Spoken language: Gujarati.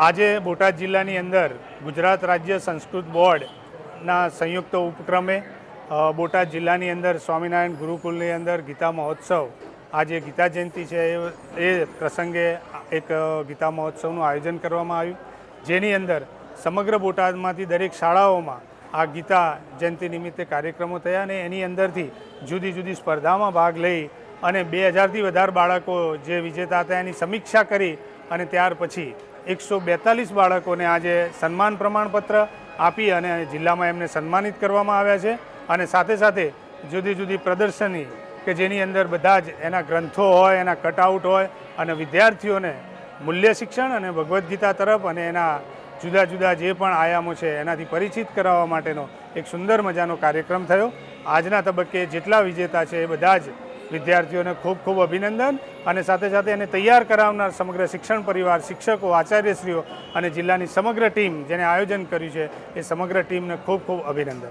આજે બોટાદ જિલ્લાની અંદર ગુજરાત રાજ્ય સંસ્કૃત બોર્ડના સંયુક્ત ઉપક્રમે બોટાદ જિલ્લાની અંદર સ્વામિનારાયણ ગુરુકુલની અંદર ગીતા મહોત્સવ, આજે ગીતા જયંતિ છે એ પ્રસંગે એક ગીતા મહોત્સવનું આયોજન કરવામાં આવ્યું, જેની અંદર સમગ્ર બોટાદમાંથી દરેક શાળાઓમાં આ ગીતા જયંતિ નિમિત્તે કાર્યક્રમો થયા અને એની અંદરથી જુદી જુદી સ્પર્ધામાં ભાગ લઈ અને 2000થી વધારે બાળકો જે વિજેતા હતા એની સમીક્ષા કરી અને ત્યાર પછી 142 બાળકોને આજે સન્માન પ્રમાણપત્ર આપી અને જિલ્લામાં એમને સન્માનિત કરવામાં આવ્યા છે અને સાથે સાથે જુદી જુદી પ્રદર્શની કે જેની અંદર બધા જ એના ગ્રંથો હોય, એના કટઆઉટ હોય અને વિદ્યાર્થીઓને મૂલ્ય શિક્ષણ અને ભગવદ્ ગીતા તરફ અને એના જુદા જુદા જે પણ આયામો છે એનાથી પરિચિત કરાવવા માટેનો એક સુંદર મજાનો કાર્યક્રમ થયો। આજના તબક્કે જેટલા વિજેતા છે એ બધા જ વિદ્યાર્થીઓને ખૂબ ખૂબ અભિનંદન અને સાથે સાથે એને તૈયાર કરાવનાર સમગ્ર શિક્ષણ પરિવાર, શિક્ષકો, આચાર્યશ્રીઓ અને જિલ્લાની સમગ્ર ટીમ જેને આયોજન કર્યું છે એ સમગ્ર ટીમને ખૂબ ખૂબ અભિનંદન।